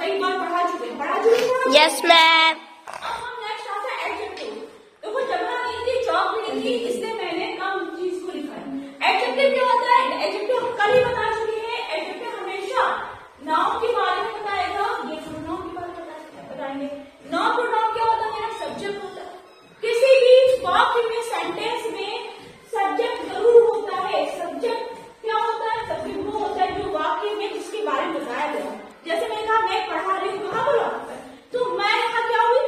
कई बार पढ़ा चुके यस मैम। अब हम नेक्स्ट आता है एडजेक्टिव। देखो जगह नहीं थी, चौक नहीं थी, इसलिए मैंने कम चीज को लिखा है। एडजेक्टिव क्या होता है? एडजेक्टिव हम कल ही बता चुके हैं। एडजेक्टिव हमेशा नाउन के बारे में बताएगा, ये प्रोनाउन के बारे में बताएंगे। नाउन प्रोनाउन क्या होता है? मेरा सब्जेक्ट होता है। किसी भी वाक्य में, सेंटेंस में सब्जेक्ट जरूर होता है। सब्जेक्ट क्या होता है? सब्जेक्ट वो होता है जो वाक्य में जिसके बारे में बताया गया। जैसे मैंने कहा मैं पढ़ा रही हूँ, कहा बोला तो मैं यहाँ क्या हुई?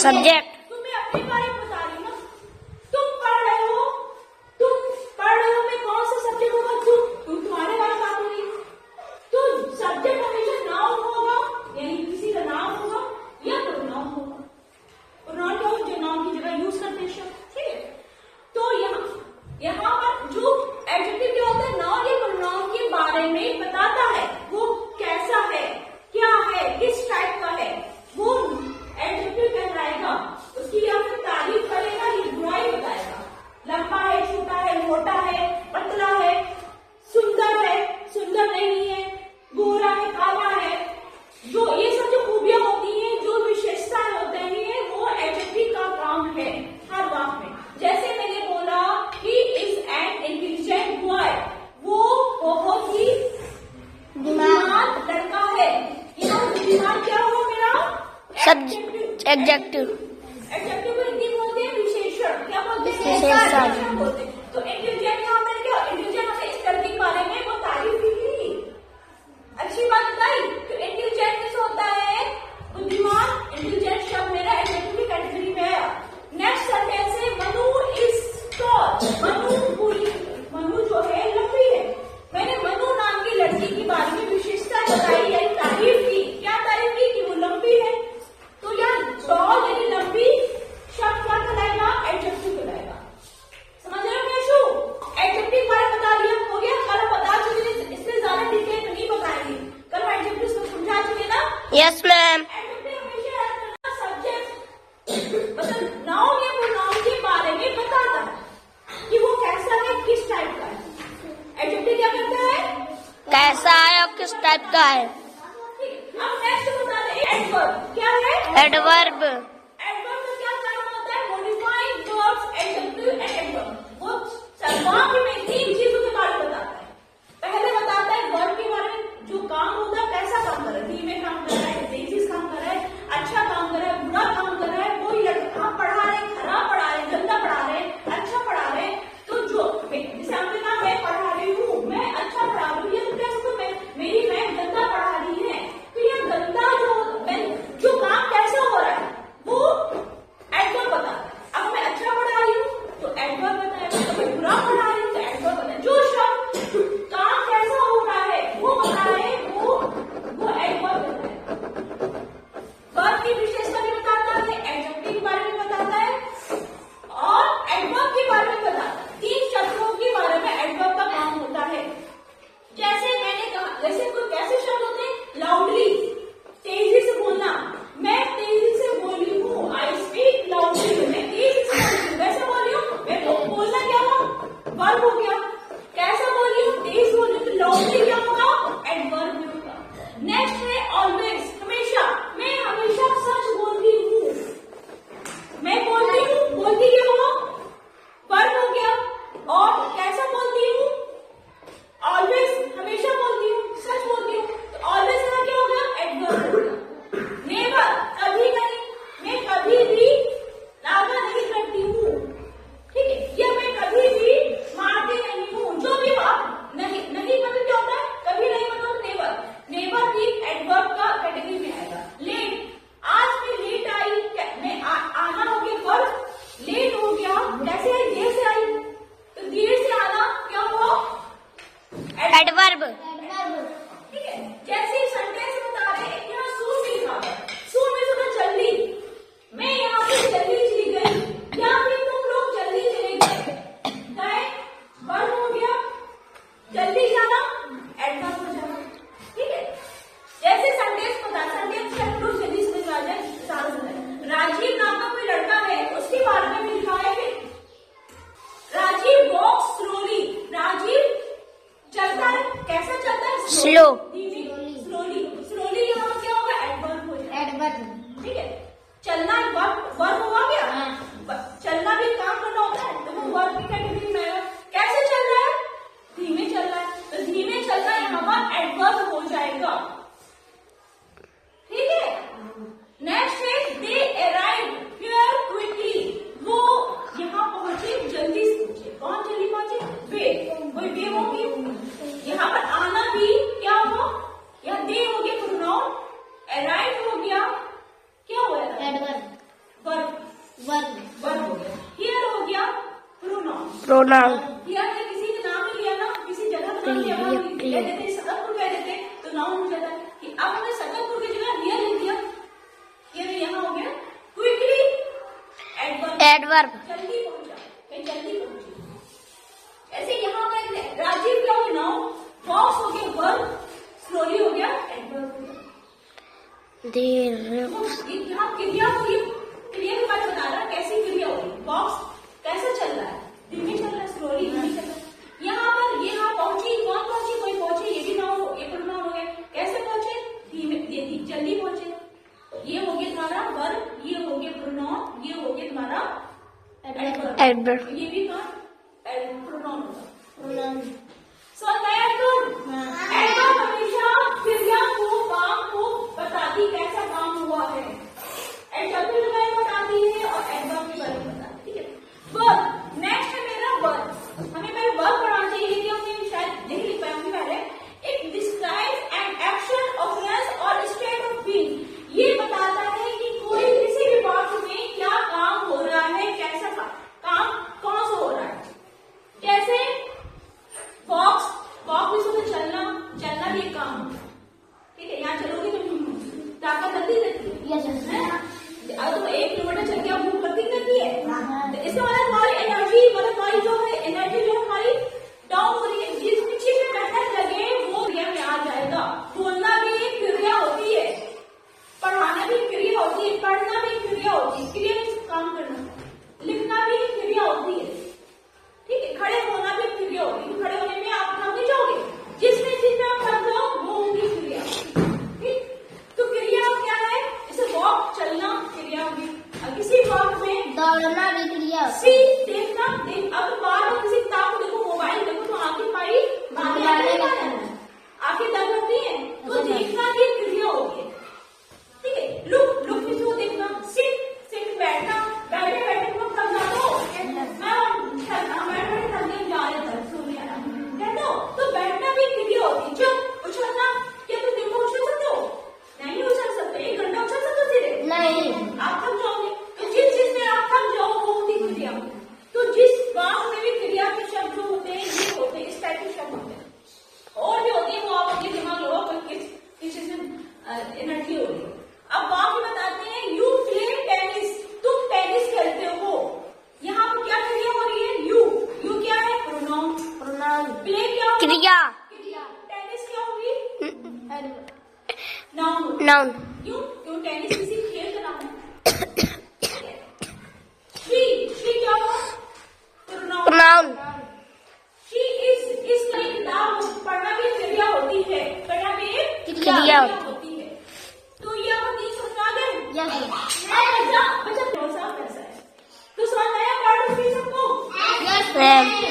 सब्जेक्ट। तो मैं अपने बारे में बता रही हूँ ना। तुम पढ़ रहे हो, मैं कौन सा सब्जेक्ट होगा? तुम तुम्हारे बारे में बात हो रही है। तो सब्जेक्ट हमेशा नाउन होगा, यानी किसी का नाम होगा या प्रोनाउन होगा। प्रोनाउन क्या होगा? जो नाउन की जगह यूज करते हैं शब्द, ठीक है। तो यहाँ पर जो एडजेक्टिव क्या होता है? नाउन या प्रोनाउन के बारे में बताता है। वो कैसा है, क्या है, किस टाइप का है, वो एडजेक्टिव कहलाएगा। उसकी या फिर तारीफ करेगा या बुराई बताएगा। लंबा है, छोटा है, मोटा है, पतला है, सुंदर नहीं है, गोरा है, काला है, जो ये सब जो खूबियां होती हैं, जो विशेषताएं होते हैं, वो एडजेक्टिव का काम है हर वाक्य में। जैसे मैंने बोला कि इज एन इंटेलिजेंट बॉय, वो बहुत ही बुद्धिमान लड़का है। यहाँ बुद्धिमान क्या हुआ मेरा? एडजेक्टिव। एडजेक्टिव को हिंदी में बोलते हैं विशेषण। क्या बोलते हैं? विशेषण बोलते हैं। तो इंटेलिजेंट यहाँ मैंने क्या? इंटेलिजेंट हमें इस लड़के के बारे में वो तारीफ की थी, अच्छी बात बताई। तो इंटेलिजेंट किस होता है? बुद्धिमान। इंटेलिजेंट शब्द मेरा एडजेक्टिव की कैटेगरी में है। नेक्स्ट सेंटेंस है मनु इज टॉल। मनु जो है लंबी है। मैंने मनु नाम की लड़की के बारे में विशेषता बताई या तारीफ की। क्या तारीफ की? कि वो लंबी है। तो यार टॉल यानी लंबी शब्द क्या कहलाएगा? एडजेक्टिव कहलाएगा। समझ रहे हो कैशु? एडजेक्टिव बारे में बता दिया, हो गया। कल बता चुके, इससे ज्यादा डिटेल नहीं बताएंगे। कल एडजेक्टिव सब समझा चुके ना? Yes ma'am. एडजेक्टिव हमेशा सब्जेक्ट मतलब नाउन या प्रोनाउन के बारे में बताता है कि वो कैसा है, किस टाइप का है। एडजेक्टिव क्या करता है? कैसा है और किस टाइप का है। अब नेक्स्ट बताते हैं एडवर्ब। क्या है? एडवर्ब। एडवर्ब का क्या काम होता है? Modifying verbs, adjective and adverb. वो वाक्य में तीन चीजों के बारे में बताता है। पहले बताता है वर्ब के बारे में, जो काम होता है कैसा काम कर रहा है, धीमे काम कर रहा है, तेजी काम कर रहा है, अच्छा काम कर रहा है, बुरा काम कर रहा है, कोई आप पढ़ा रहे, खराब पढ़ा रहे, गंदा पढ़ा रहे, अच्छा पढ़ा रहे। तो जो जैसे आपने कहा मैं पढ़ा रही हूँ, मैं अच्छा पढ़ा रही हूँ, ये कैसे? तो मेरी मैं गंदा पढ़ा रही है। तो ये गंदा जो काम कैसा हो रहा है वो एडवर्ब बताता है। अब मैं अच्छा पढ़ा रही हूँ तो एडवर्ब बताएगा, मैं बुरा पढ़ा रही हूँ तो एडवर्ब बताएगा। जो शब्द काम कैसा हो रहा है वो बताए, वो एडवर्ब बताएगा। वर्ब की विशेषता भी बताता है, एडजेक्टिव के बारे में बताता है और एडवर्ब के बारे में बताता है। तीन शब्दों के बारे में एडवर्ब का काम होता है। जैसे मैंने कहा, जैसे कोई कैसे शब्द होते हैं? लाउडली, तेजी से बोलना। मैं तेजी से बोली हूँ, आई स्पीक लाउडली। मैं तेजी से बोली हूँ, वैसे बोली हूँ। मैं तो बोलना क्या हुआ? वर्ब हो गया। कैसा बोली हूँ? तेज बोली हूँ। तो लाउडली क्या होगा? एडवर्ब होगा। नेक्स्ट है ऑलवेज, हमेशा। मैं हमेशा सच बोलती हूँ। मैं बोलती हूँ, बोलती क्या हुआ? वर्ब हो गया। और कैसा बोलती हूँ? ऑलवेज, हमेशा बोलती हूँ, सच बोलती हूँ। तो ऑलवेज का क्या होगा? एडवर्ब होगा। नेवर, कभी नहीं, मैं कभी भी लागा नहीं करती हूँ, ठीक है। या मैं कभी भी मारती नहीं हूँ। जो भी बात नहीं मतलब क्या होता है? कभी नहीं मतलब नेवर भी एडवर्ब का कैटेगरी में आएगा। लेट, आज मैं लेट आई, मैं आना हो गया वर्ब, लेट हो गया। कैसे आई? देर से आई, तो देर से आना क्या हुआ? एडवर्ब। ठीक है। जैसे सेंटेंस बता रहे हैं, यहाँ सून में लिखा है, सून में सुना जल्दी, मैं यहाँ से जल्दी चली गई, या फिर तुम लोग जल्दी चले गए, वर्ब हो गया। जल्दी जाना एडवर्ब हो जाना, ठीक है। जैसे सेंटेंस बता, सेंटेंस लोग जल्दी समझ आ जाए, सारा समझ। राजीव नाम का कोई लड़का है, उसके बारे में भी लिखा है। राजीव वॉक्स स्लोली, राजीव चलता है, कैसा चलता है? स्लो। स्लोली। स्लोली यहाँ क्या होगा? pronoun. हियर ने किसी का नाम नहीं लिया ना, किसी जगह का नाम लिया ना, कह देते सकलपुर कह देते तो नाउन हो जाता है कि अब हमने सकलपुर की जगह हियर लिख दिया, ये यहाँ हो गया क्विकली एडवर्ब, Adverb. जल्दी पहुंचा, कहीं जल्दी पहुंची। ऐसे यहाँ पर राजीव क्या हो गया नाउन, बॉक्स हो गया वर्ब, स्लोली हो गया एडवर्ब हो गया। There. तो यहाँ क्रिया को ये क्रिया के बारे में बता रहा है कैसी क्रिया होगी, बॉक्स कैसे चल रहा है, धीमे चल रहा है, स्लोली नहीं चल रहा है। यहाँ पर ये यहाँ पहुंची, कौन पहुंची, कोई पहुंचे, ये भी नाउन ये प्रोनाउन हो गया, कैसे पहुंचे, धीमे जल्दी पहुंचे। ये हो गया तुम्हारा वर्ब, ये हो गया प्रोनाउन, ये हो गया तुम्हारा एडवर्ब, Adverb. ये भी प्रोनाउन होगा। सो एडवर्ब हमेशा क्रिया को, काम को बताती कैसा काम हुआ है, एडवर्ब के बारे में बताती है और एडवर्ब के बारे में बताती है, ठीक है। वर्ब, नेक्स्ट है मेरा वर्ब, हमें पहले वर्ब पढ़ाना चाहिए, लेकिन हमने शायद नहीं लिख पाए होंगे पहले। It describes an action, occurrence और स्टेट ऑफ बीइंग, ये बताता है कि कोई किसी भी वक्त में क्या काम हो रहा है, कैसा काम कौन सा हो रहा है, कैसे वॉक भी सुबह चलना भी एक काम होता है, ठीक है। यहाँ चलोगे तो ताकत लगती है, अब तो 1 किलोमीटर चल के आप भूख लगती करती है, तो इससे मतलब हमारी एनर्जी, मतलब हमारी जो है एनर्जी जो हमारी डाउन हो रही है, जिस भी चीज में मेहनत लगे वो क्रिया में आ जाएगा। बोलना भी एक क्रिया होती है, पढ़ाना भी क्रिया होती है, पढ़ना भी क्रिया होती है, क्रिया में काम करना, लिखना भी एक क्रिया होती है, ठीक है। खड़े होना भी क्रिया होगी, तो खड़े होने में आप थक नहीं जाओगे, जिसमें आप थक जाओ वो होगी क्रिया, ठीक। तो क्रिया क्या है, जैसे वॉक चलना क्रिया होगी, और किसी वॉक में दौड़ना भी क्रिया। सी देखना, अब बार बार किसी किताब को देखो, मोबाइल देखो तो आंखें हमारी आंखें दर्द होती है, तो देखना भी क्रिया होगी, ठीक है। लुक किसी को देखना, सिट बैठना, बैठे को थक जाते हो, तो बैठना भी क्रिया होती है। जब उछलना, क्या तुम दिन को उछल सकते हो, नहीं उछल सकते, 1 घंटा उछल सकते हो सीधे नहीं, आप थक जाओगे, तो जिस चीज में आप थक जाओ वो होती क्रिया। तो जिस बात में भी क्रिया के शब्द जो होते हैं ये होते हैं, इस टाइप के शब्द होते हैं, और भी होती है वो आप अपने दिमाग लगाओ किस चीज में एनर्जी हो रही है। अब वहां भी बताते हैं यू प्ले टेनिस, तुम टेनिस खेलते हो, यहाँ पर क्या क्रिया हो रही है, यू क्या है, प्रोनाउन, प्ले क्या होगी, क्रिया। टेनिस क्या होगी, नाउन, क्यों टेनिस किसी खेल का नाम है। शी क्या हुआ, Pronoun. शी इस किताब पढ़ना भी क्रिया होती है, पढ़ना भी एक क्रिया होती है। तो ये आपको 3 समझ आ गए, बच्चा कैसा है, तो समझ आया पार्ट 3 सबको। Yes, ma'am.